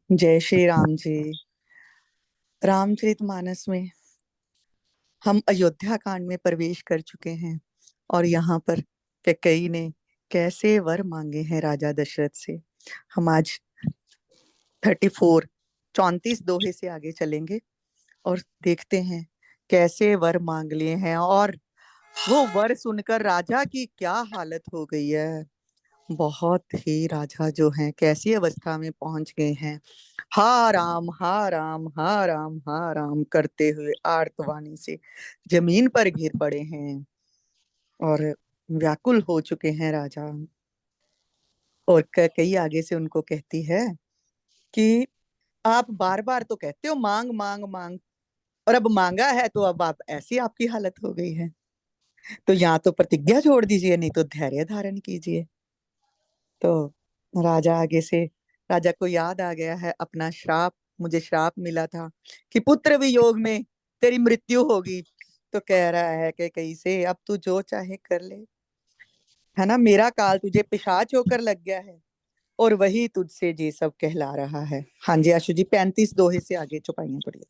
जय श्री राम जी। रामचरितमानस में हम अयोध्या कांड में प्रवेश कर चुके हैं और यहाँ पर कैकेयी ने कैसे वर मांगे हैं राजा दशरथ से। हम आज 34 दोहे से आगे चलेंगे और देखते हैं कैसे वर मांग लिए हैं और वो वर सुनकर राजा की क्या हालत हो गई है। बहुत ही राजा जो हैं कैसी अवस्था में पहुंच गए हैं। हा राम हा राम हा राम हा राम करते हुए आर्तवाणी से जमीन पर गिर पड़े हैं और व्याकुल हो चुके हैं राजा। और कई आगे से उनको कहती है कि आप बार बार तो कहते हो मांग मांग मांग, और अब मांगा है तो अब आप ऐसी आपकी हालत हो गई है, तो यहाँ तो प्रतिज्ञा छोड़ दीजिए, नहीं तो धैर्य धारण कीजिए। तो राजा आगे से, राजा को याद आ गया है अपना श्राप, मुझे श्राप मिला था कि पुत्र वियोग में तेरी मृत्यु होगी। तो कह रहा है कि कैसे अब तू जो चाहे कर ले, है ना, मेरा काल तुझे पिशाच होकर लग गया है और वही तुझसे ये सब कहला रहा है। हाँ जी आशु जी, 35 दोहे से आगे चौपाइयां पढ़िए।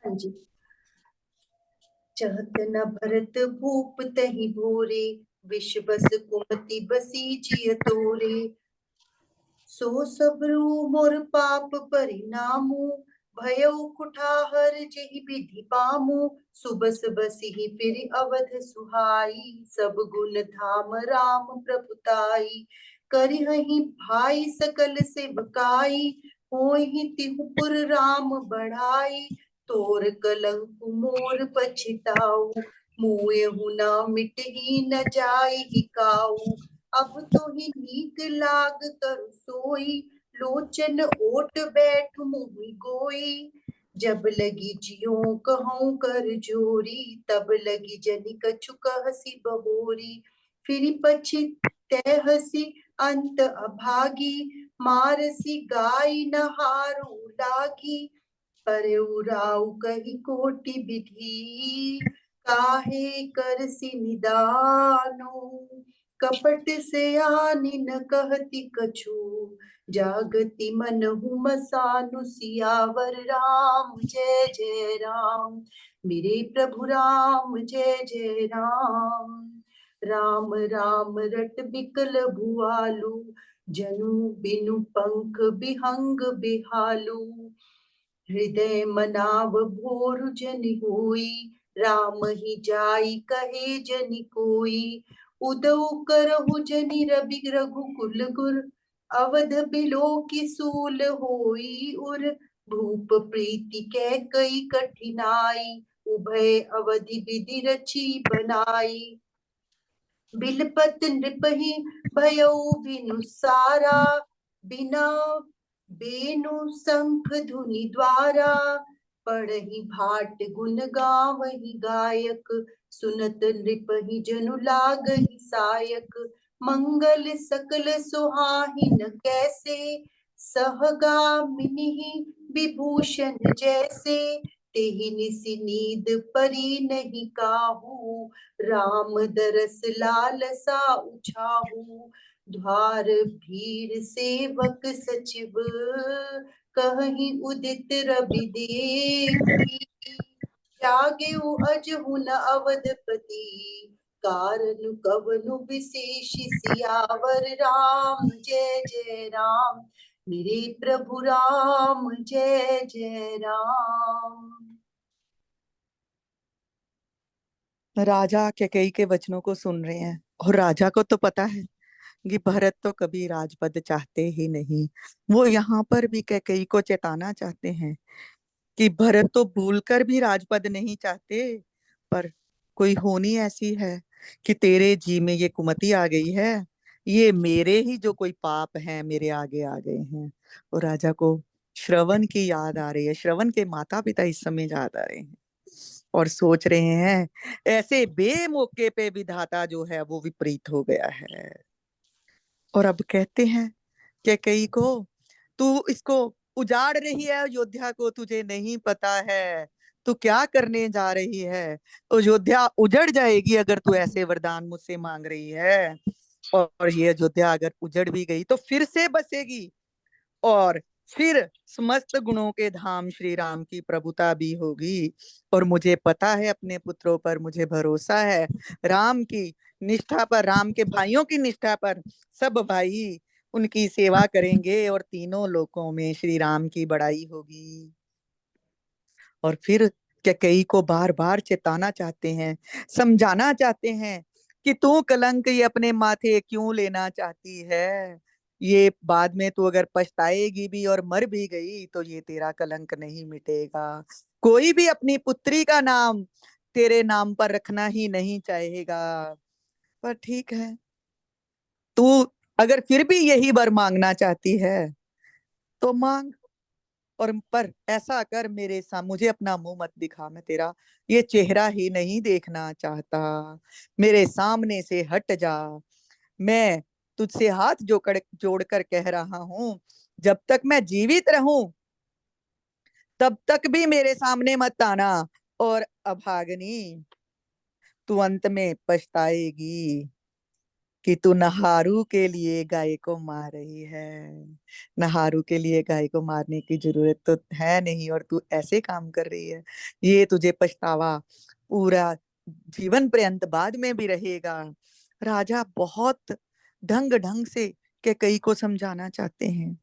हाँ जी। चहत न भरत भूप तहि भोरे, विष बस कुमति बसीजिय तोरे। सो सबरू मोर पाप परिणामु, भयउ कुठाहर जेहि विधि पामु। सुबस बसिहि फिर अवध सुहाई, सब गुण धाम राम प्रभुताई। करिहहि भाई सकल सेवकाई, होहि तिहु पुर राम बढ़ाई। तोर कलंक मोर पछिताऊ, मुएहु न मिटहि न जाइहि काऊ। अब तो ही नीक लाग कर सोई, लोचन ओट बैठ मुहि गोई। जब लगी जियो कहूँ कर जोरी, तब लगी जनि कछु कहसी बहोरी। फिर पछितै हसी अंत अभागी, मारसी गाय न हारू लागी। पर उराऊ कही कोटि विधि, काहे करसी निदानो। कपट से आनी न कहती कछु, जागति मनहु मसानु। सियावर राम जय जय राम, मेरे प्रभु राम जय जय राम। राम राम रट बिकल भुआलु, जनु बिनु पंख बिहंग बिहालू। हृदय मनाव भोर जन होई, राम ही जाई कहे जनि कोई। उदौ करहु जनि रवि रघुकुल गुर, अवध बिलो की सूल होई उर। भूप प्रीति कै कई कठिनाई, उभय अवधि विधि रची बनाई। बिलपत नृपहि भयउ बिनु सारा, बिना बेनु शंख धुनि द्वारा। पढ़हि भाट गुण गावहि गायक, सुनत नृपहि जनु लागहि सायक। मंगल सकल सुहाहिन कैसे, सहगामिनि विभूषण जैसे। तेहि निसि नींद परी नहीं काहू, राम दरस लालसा उछाहू। द्वार भीड़ सेवक सचिव, कहीं उदित रवि देखी। जागेउ अजहु न अवधपति, कारण कवनु विशेष। सियावर राम जय जय राम, मेरे प्रभु राम जय जय राम। राजा कैकेयी के वचनों को सुन रहे हैं और राजा को तो पता है कि भरत तो कभी राजपद चाहते ही नहीं। वो यहाँ पर भी कैकेयी को चेताना चाहते हैं कि भरत तो भूलकर भी राजपद नहीं चाहते, पर कोई होनी ऐसी है कि तेरे जी में ये कुमति आ गई है, ये मेरे ही जो कोई पाप हैं मेरे आगे आ गए हैं। और राजा को श्रवण की याद आ रही है, श्रवण के माता पिता इस समय याद आ रहे हैं और सोच रहे हैं ऐसे बेमौके पे विधाता जो है वो विपरीत हो गया है। और अब कहते हैं कि कई को, तू इसको उजाड़ रही है अयोध्या को, तुझे नहीं पता है तू क्या करने जा रही है। अयोध्या उजड़ जाएगी अगर तू ऐसे वरदान मुझसे मांग रही है, और ये अयोध्या अगर उजड़ भी गई तो फिर से बसेगी। और फिर समस्त गुणों के धाम श्री राम की प्रभुता भी होगी। और मुझे पता है अपने पुत्रों पर, मुझे भरोसा है राम की निष्ठा पर, राम के भाइयों की निष्ठा पर। सब भाई उनकी सेवा करेंगे और तीनों लोकों में श्री राम की बड़ाई होगी। और फिर कैकेयी को बार बार चेताना चाहते हैं, समझाना चाहते हैं कि तू कलंक ये अपने माथे क्यों लेना चाहती है। ये बाद में तू अगर पछताएगी भी और मर भी गई तो ये तेरा कलंक नहीं मिटेगा। कोई भी अपनी पुत्री का नाम तेरे नाम पर रखना ही नहीं चाहेगा। पर ठीक है, तू अगर फिर भी यही वर मांगना चाहती है तो मांग। और पर ऐसा कर, मेरे सामने मुझे अपना मुंह मत दिखा, मैं तेरा ये चेहरा ही नहीं देखना चाहता। मेरे सामने से हट जा। मैं तुझसे हाथ जोड़कर कह रहा हूं, जब तक मैं जीवित रहूं तब तक भी मेरे सामने मत आना। और अभागनी, तू अंत में पछताएगी कि तू नहारू के लिए गाय को मार रही है। नहारू के लिए गाय को मारने की जरूरत तो है नहीं, और तू ऐसे काम कर रही है। ये तुझे पछतावा पूरा जीवन पर्यंत बाद में भी रहेगा। राजा बहुत ढंग ढंग से कैकेयी को समझाना चाहते हैं।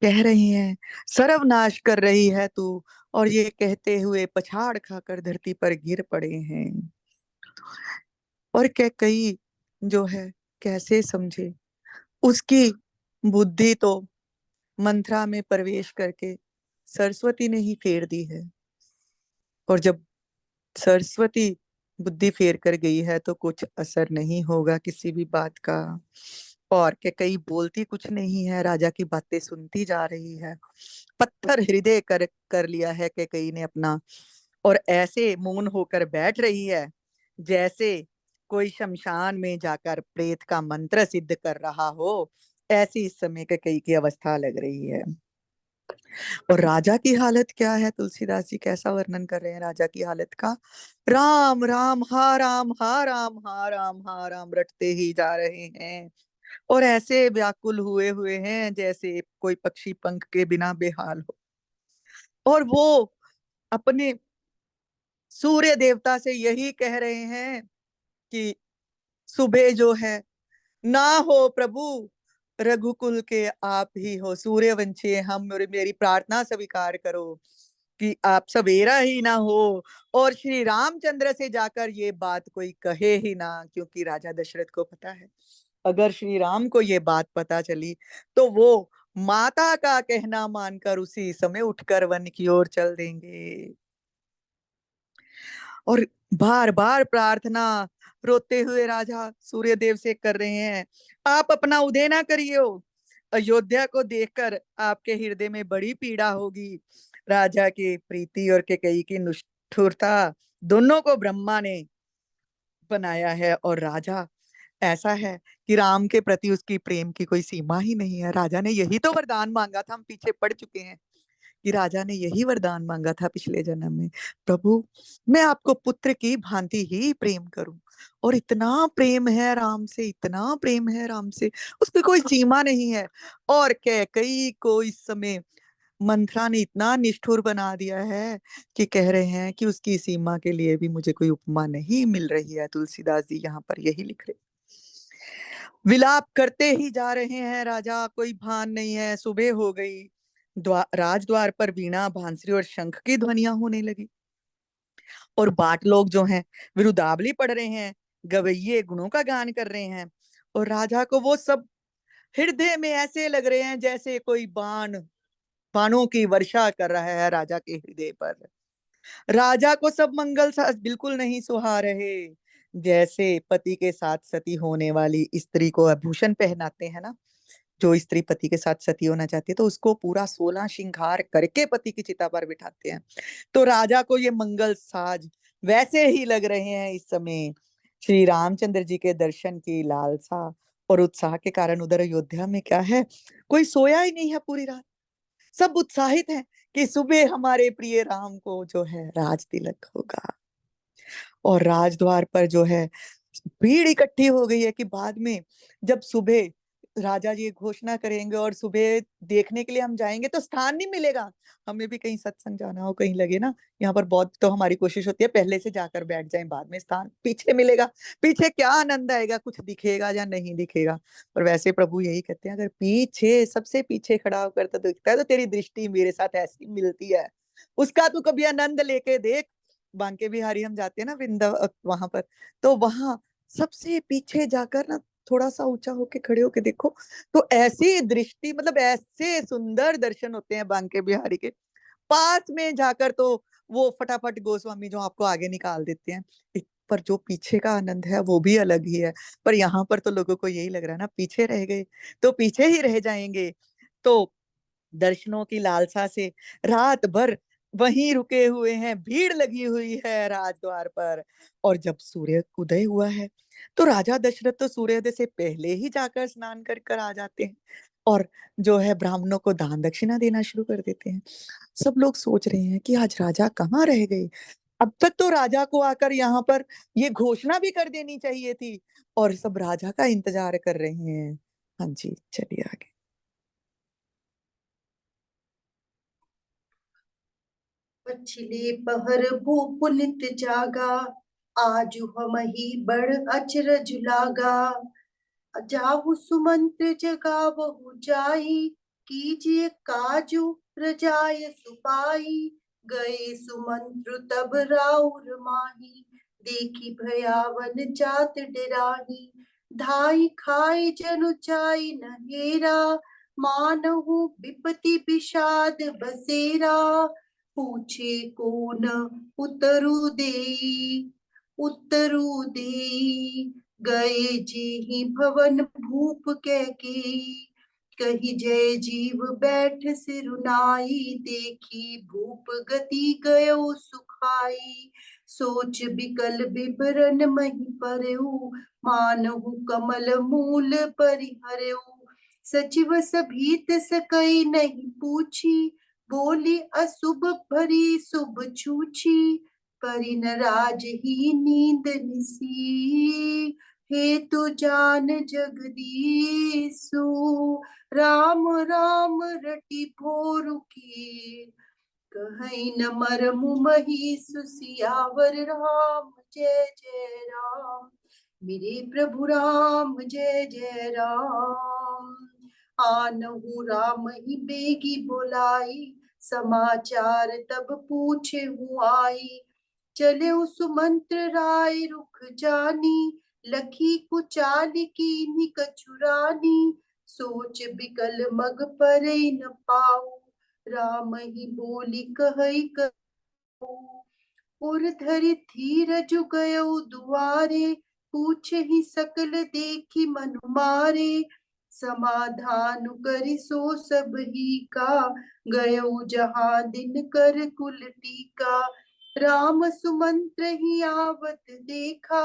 कह रही हैं, सर्वनाश कर रही है तू। और ये कहते हुए पछाड़ खाकर धरती पर गिर पड़े हैं। और कैकेयी जो है कैसे समझे, उसकी बुद्धि तो मंथरा में प्रवेश करके सरस्वती ने ही फेर दी है। और जब सरस्वती बुद्धि फेर कर गई है तो कुछ असर नहीं होगा किसी भी बात का। और कैकेयी बोलती कुछ नहीं है, राजा की बातें सुनती जा रही है। पत्थर हृदय कर कर लिया है कैकेयी ने अपना, और ऐसे मौन होकर बैठ रही है जैसे कोई शमशान में जाकर प्रेत का मंत्र सिद्ध कर रहा हो। ऐसी इस समय कैकेयी की अवस्था लग रही है। और राजा की हालत क्या है, तुलसीदास जी कैसा वर्णन कर रहे हैं राजा की हालत का। राम राम हा राम हा राम हा राम हा राम रटते ही जा रहे हैं। और ऐसे व्याकुल हुए हुए हैं जैसे कोई पक्षी पंख के बिना बेहाल हो। और वो अपने सूर्य देवता से यही कह रहे हैं कि सुबह जो है ना हो प्रभु, रघुकुल के आप ही हो, सूर्यवंशी हम, मेरी प्रार्थना स्वीकार करो कि आप सवेरा ही ना हो और श्री रामचंद्र से जाकर ये बात कोई कहे ही ना। क्योंकि राजा दशरथ को पता है, अगर श्री राम को ये बात पता चली तो वो माता का कहना मानकर उसी समय उठकर वन की ओर चल देंगे। और बार बार प्रार्थना रोते हुए राजा सूर्यदेव से कर रहे हैं, आप अपना उदय ना करिए हो। अयोध्या को देखकर आपके हृदय में बड़ी पीड़ा होगी। राजा की प्रीति और कैकेयी की निष्ठुरता, दोनों को ब्रह्मा ने बनाया है। और राजा ऐसा है कि राम के प्रति उसकी प्रेम की कोई सीमा ही नहीं है। राजा ने यही तो वरदान मांगा था, हम पीछे पड़ चुके हैं कि राजा ने यही वरदान मांगा था पिछले जन्म में, प्रभु मैं आपको पुत्र की भांति ही प्रेम करूं। और इतना प्रेम है राम से, इतना प्रेम है राम से, उसकी कोई सीमा नहीं है। और कैकेयी को इस समय मंथरा ने इतना निष्ठुर बना दिया है कि कह रहे हैं कि उसकी सीमा के लिए भी मुझे कोई उपमा नहीं मिल रही है। तुलसीदास जी यहाँ पर यही लिख रहे, विलाप करते ही जा रहे हैं राजा, कोई भान नहीं है। सुबह हो गई, राजद्वार पर वीणा बांसुरी और शंख की ध्वनियां होने लगी। और बाट लोग जो हैं विरुदावली पढ़ रहे हैं, गवैये गुणों का गान कर रहे हैं। और राजा को वो सब हृदय में ऐसे लग रहे हैं जैसे कोई बाणों की वर्षा कर रहा है राजा के हृदय पर। राजा को सब मंगल बिल्कुल नहीं सुहा रहे। जैसे पति के साथ सती होने वाली स्त्री को आभूषण पहनाते हैं ना, जो स्त्री पति के साथ सती होना चाहती है तो उसको पूरा 16 श्रृंगार करके पति की चिता पर बिठाते हैं। तो राजा को ये मंगल साज वैसे ही लग रहे हैं इस समय। श्री रामचंद्र जी के दर्शन की लालसा और उत्साह के कारण उधर अयोध्या में क्या है, कोई सोया ही नहीं है पूरी रात। सब उत्साहित हैं कि सुबह हमारे प्रिय राम को जो है राज तिलक होगा। और राजद्वार पर जो है भीड़ इकट्ठी हो गई है कि बाद में जब सुबह राजा जी घोषणा करेंगे और सुबह देखने के लिए हम जाएंगे तो स्थान नहीं मिलेगा। हमें भी कहीं सत्संग जाना हो, कहीं लगे ना यहाँ पर बहुत, तो हमारी कोशिश होती है पहले से जाकर बैठ जाएं, बाद में स्थान पीछे मिलेगा। पीछे क्या आनंद आएगा, कुछ दिखेगा या नहीं दिखेगा। पर वैसे प्रभु यही कहते हैं, अगर पीछे सबसे पीछे खड़ा होकर तो दिखता है तो तेरी दृष्टि मेरे साथ ऐसी मिलती है, उसका तू कभी आनंद लेके देख। बांके बिहारी हम जाते हैं ना वहां पर, तो वहां सबसे पीछे जाकर ना थोड़ा सा ऊंचा होके खड़े होके देखो, तो ऐसी दृष्टि, मतलब ऐसे सुंदर दर्शन होते हैं बांके बिहारी के। पास में जाकर तो वो फटाफट गोस्वामी जो आपको आगे निकाल देते हैं। पर जो पीछे का आनंद है वो भी अलग ही है। पर यहाँ पर तो लोगों को यही लग रहा है ना, पीछे रह गए तो पीछे ही रह जाएंगे। तो दर्शनों की लालसा से रात भर वहीं रुके हुए हैं, भीड़ लगी हुई है राजद्वार पर। और जब सूर्य उदय हुआ है तो राजा दशरथ तो सूर्योदय से पहले ही जाकर स्नान कर कर आ जाते हैं, और जो है ब्राह्मणों को दान दक्षिणा देना शुरू कर देते हैं। सब लोग सोच रहे हैं कि आज राजा कहाँ रह गए। अब तक तो राजा को आकर यहाँ पर ये घोषणा भी कर देनी चाहिए थी, और सब राजा का इंतजार कर रहे हैं। हाँ जी, चलिए आगे। पछिले पहर भूप नित जागा, आजु हमहि बड़ अचरज लागा। जाहु सुमंत्र जगावहु जाई, कीजिए काजु रजाय सुपाई। गए सुमंत्र तब राउर माही, देखी भयावन जात डराही। धाई खाई जनु जाई न हेरा, मानहु विपति विषाद बसेरा। पूछे को न उतरु देई, उतरु देई। गए जेहि भवन भूप कैकेयी, कही जय जीव बैठ सिरुनाई। देखी भूप गति गयो सुखाई, सोच बिकल बिभरन मही परेऊ। मानहु कमल मूल परिहरेऊ, सचिव सभीत सकई नहीं पूछी। बोली अशुभ भरी शुभ छूछी, परिन राज ही नींद निसी। हे तु जान जगदीसु, राम राम रटि भोरु की। कहीं न मरमु महीसु, सियावर राम जय जय राम। मेरे प्रभु राम जय जय राम। आनहु राम ही बेगी बोलाई, समाचार तब पूछे हूँ आई। चले सुमंत्र राय रुख जानी, लखी कुचाल कीन्ही कछुरानी। सोच बिकल मग परे न पाऊ, राम ही बोली कहई कहूँ। उर धरि धीरज गयो दुआरे, पूछे ही सकल देखी मनु मारे। समाधान करि सो सब ही का, गयो जहाँ दिन कर कुल टीका। राम सुमंत्र ही आवत देखा,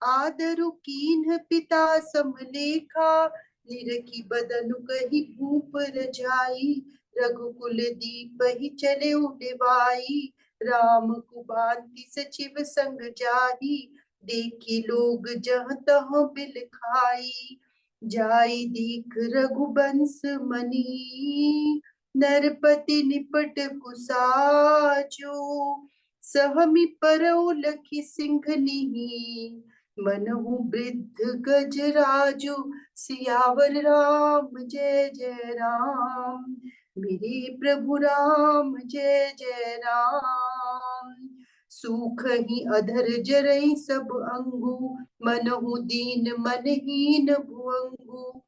आदरु कीन्ह पिता समलेखा। निरखी बदनु कही भूप रजाई, रघुकुल दीप ही चले उड़वाई। राम कुबाती सचिव संग जाही, देखी लोग जह तह बिल खाई। जाई दीख रघुबंश मनी, नरपति निपट कुसाजो। सहमी परौ लखी सिंघनिही, मनहु वृद्ध गजराजु। सियावर राम जय जय राम, मेरे प्रभु राम जय जय राम। सूख ही अधर जरई सब अंगु, मनहु दीन मनहीन भुअंगु।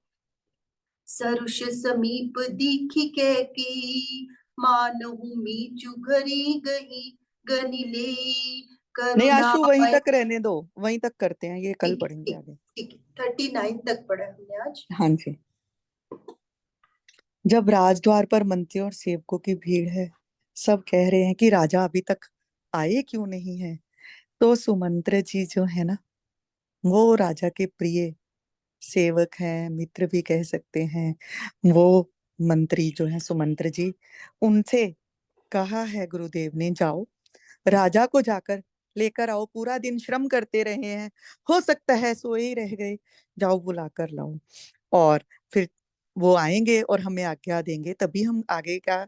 सरुष समीप दीखी कैकेयी, मानहु मीचु घरी गही गनि लेई। नहीं करुणा आशु, वहीं तक रहने दो, वहीं तक करते हैं, ये कल ठीक है पढ़ेंगे ठीक आगे। ठीक है, 39 तक पढ़ा हमने आज। हाँ जी। जब राजद्वार पर मंत्रियों और सेवकों की भीड़ है, सब कह रहे हैं कि राजा अभी तक आए क्यों नहीं है, तो सुमंत्र जी जो है ना, वो राजा के प्रिय सेवक हैं, मित्र भी कह सकते हैं। वो मंत्री जो है सुमंत्र जी, उनसे कहा है गुरुदेव ने, जाओ राजा को जाकर लेकर आओ, पूरा दिन श्रम करते रहे हैं, हो सकता है सोए ही रह गए, जाओ बुला कर लाओ। और वो आएंगे और हमें आज्ञा देंगे, तभी हम आगे का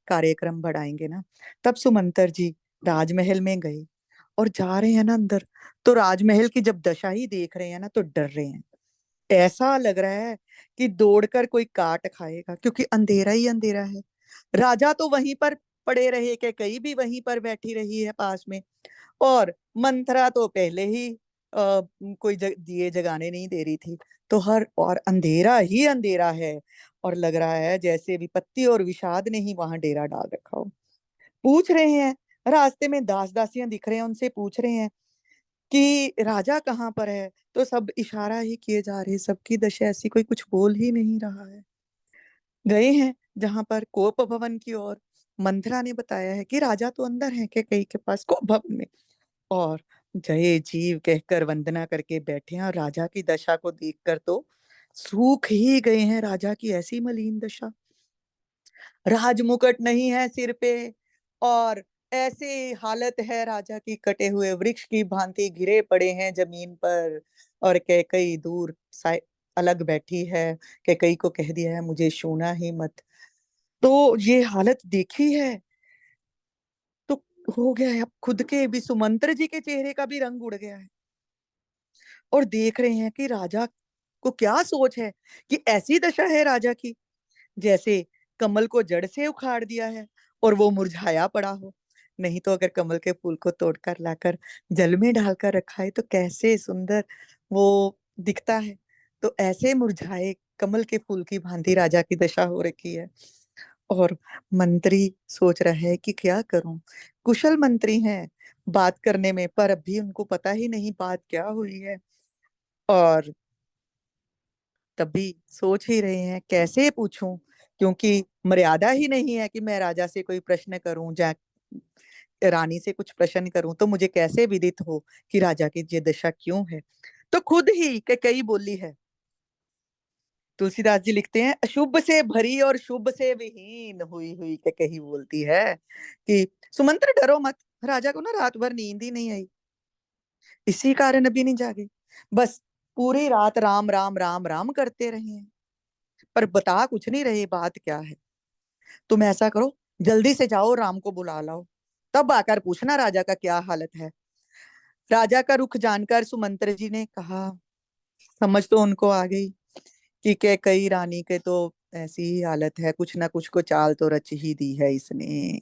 कार्यक्रम बढ़ाएंगे ना। तब सुमंतर जी राजमहल में गए और जा रहे हैं ना अंदर, तो राजमहल की जब दशा ही देख रहे हैं ना तो डर रहे हैं। ऐसा लग रहा है कि दौड़कर कोई काट खाएगा, क्योंकि अंधेरा ही अंधेरा है। राजा तो वहीं पर पड़े रहे, के कई भी वहीं पर बैठी रही है पास में, और मंथरा तो पहले ही कोई दिए जगाने नहीं दे रही थी। तो हर और अंधेरा ही अंधेरा है, और लग रहा है जैसे विपत्ति और विषाद ने ही वहां डेरा डाल रखा हो। पूछ रहे हैं, रास्ते में दास दासियां दिख रहे हैं, उनसे पूछ रहे हैं कि राजा कहाँ पर है, तो सब इशारा ही किए जा रहे हैं, सबकी दशा ऐसी, कोई कुछ बोल ही नहीं रहा है। गए हैं जहां पर कोप भवन की ओर। मंथरा ने बताया है कि राजा तो अंदर है के कई के पास कोप भवन में, और जय जीव कहकर वंदना करके बैठे हैं, और राजा की दशा को देखकर तो सूख ही गए हैं। राजा की ऐसी मलिन दशा, राजमुकुट नहीं है सिर पे, और ऐसे हालत है राजा की, कटे हुए वृक्ष की भांति गिरे पड़े हैं जमीन पर। और कैकई दूर अलग बैठी है, कैकई को कह दिया है मुझे छूना ही मत। तो ये हालत देखी है तो हो गया है, अब खुद के भी, सुमंत्र जी के चेहरे का भी रंग उड़ गया है। और देख रहे हैं कि राजा को क्या सोच है, कि ऐसी दशा है राजा की जैसे कमल को जड़ से उखाड़ दिया है और वो मुरझाया पड़ा हो। नहीं तो अगर कमल के फूल को तोड़कर लाकर जल में डालकर रखा है तो कैसे सुंदर वो दिखता है। तो ऐसे मुरझाए कमल के फूल की भांति राजा की दशा हो रखी है। और मंत्री सोच रहा है कि क्या करूं, कुशल मंत्री हैं बात करने में, पर अभी उनको पता ही नहीं बात क्या हुई है। और तभी सोच ही रहे हैं कैसे पूछूं, क्योंकि मर्यादा ही नहीं है कि मैं राजा से कोई प्रश्न करूं या रानी से कुछ प्रश्न करूं, तो मुझे कैसे विदित हो कि राजा की ये दशा क्यों है। तो खुद ही कई बोली है। तुलसीदास जी लिखते हैं, अशुभ से भरी और शुभ से विहीन हुई हुई के कही बोलती है कि सुमंत्र डरो मत, राजा को ना रात भर नींद ही नहीं आई, इसी कारण अभी नहीं जागे। बस पूरी रात राम राम राम राम करते रहे हैं, पर बता कुछ नहीं रहे बात क्या है। तुम ऐसा करो, जल्दी से जाओ राम को बुला लाओ, तब आकर पूछना राजा का क्या हालत है। राजा का रुख जानकर सुमंत्र जी ने कहा, समझ तो उनको आ गई कि कई रानी के तो ऐसी ही हालत है, कुछ ना कुछ को चाल तो रच ही दी है इसने,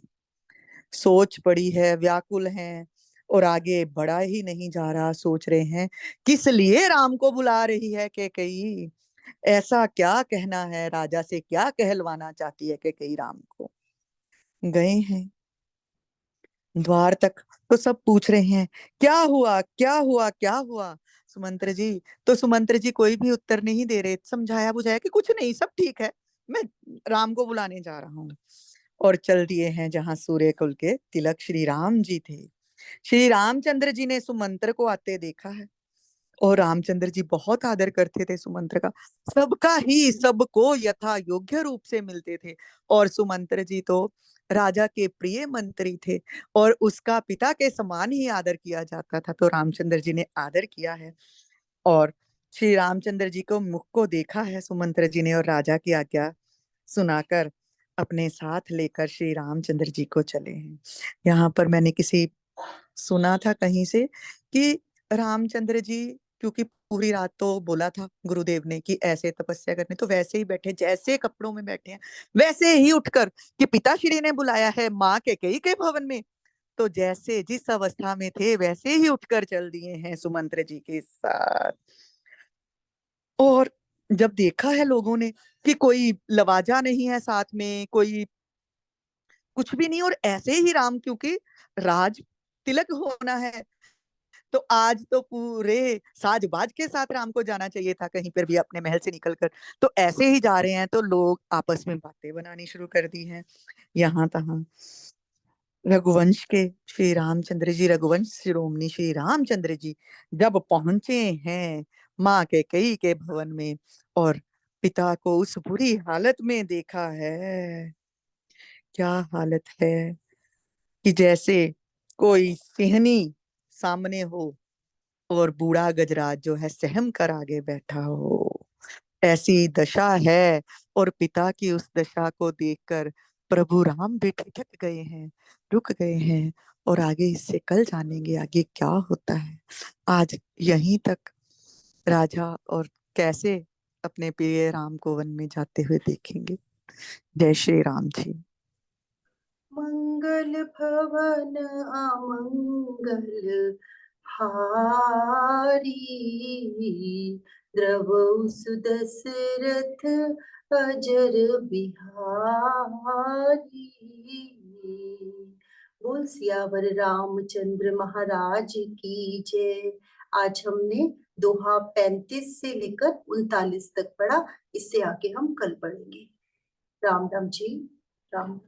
सोच पड़ी है, व्याकुल है, और आगे बढ़ा ही नहीं जा रहा। सोच रहे हैं किस लिए राम को बुला रही है के कई, ऐसा क्या कहना है राजा से, क्या कहलवाना चाहती है के कई राम को। गए हैं द्वार तक, तो सब पूछ रहे हैं क्या हुआ क्या हुआ क्या हुआ सुमंत्र जी। तो सुमंत्र जी कोई भी उत्तर नहीं दे रहे, समझाया बुझाया कि कुछ नहीं, सब ठीक है, मैं राम को बुलाने जा रहा हूँ। और चल दिए हैं जहां सूर्य कुल के तिलक श्री राम जी थे। श्री रामचंद्र जी ने सुमंत्र को आते देखा है, और रामचंद्र जी बहुत आदर करते थे सुमंत्र का, सबका ही सबको यथा योग्य रूप से मिलते थे। और सुमंत्र जी तो राजा के प्रिय मंत्री थे, और उसका पिता के समान ही आदर किया जाता था, तो रामचंद्र जी ने आदर किया है। और श्री रामचंद्र जी को मुख को देखा है सुमंत्र जी ने, और राजा की आज्ञा सुनाकर अपने साथ लेकर श्री रामचंद्र जी को चले हैं। यहाँ पर मैंने किसी सुना था कहीं से कि रामचंद्र जी, क्योंकि पूरी रात तो बोला था गुरुदेव ने कि ऐसे तपस्या करने, तो वैसे ही बैठे, जैसे कपड़ों में बैठे हैं वैसे ही उठकर, कि पिताश्री ने बुलाया है माँ के कई के भवन में, तो जैसे जिस अवस्था में थे वैसे ही उठकर चल दिए हैं सुमंत्र जी के साथ। और जब देखा है लोगों ने कि कोई लवाजा नहीं है साथ में, कोई कुछ भी नहीं, और ऐसे ही राम, क्योंकि राज तिलक होना है, तो आज तो पूरे साज बाज के साथ राम को जाना चाहिए था कहीं पर भी अपने महल से निकलकर। तो ऐसे ही जा रहे हैं, तो लोग आपस में बातें बनानी शुरू कर दी हैं यहाँ तहाँ। रघुवंश के श्री रामचंद्र जी, रघुवंश शिरोमणि श्री रामचंद्र जी जब पहुंचे हैं माँ के कई के भवन में, और पिता को उस बुरी हालत में देखा है, क्या हालत है कि जैसे कोई सिंहनी सामने हो और बूढ़ा गजराज जो है सहम कर आगे बैठा हो। ऐसी दशा है। और पिता की उस दशा को देखकर प्रभु राम भी ठिठक गए हैं, रुक गए हैं। और आगे इससे कल जानेंगे आगे क्या होता है। आज यहीं तक राजा और कैसे अपने प्रिय राम को वन में जाते हुए देखेंगे। जय श्री राम जी। मंगल भवन अमंगल हारी, द्रवहु सुदशरथ अजर बिहारी। बोल सियावर रामचंद्र महाराज की जय। आज हमने दोहा 35 से लेकर 39 तक पढ़ा। इससे आगे हम कल पढ़ेंगे। राम राम जी। राम।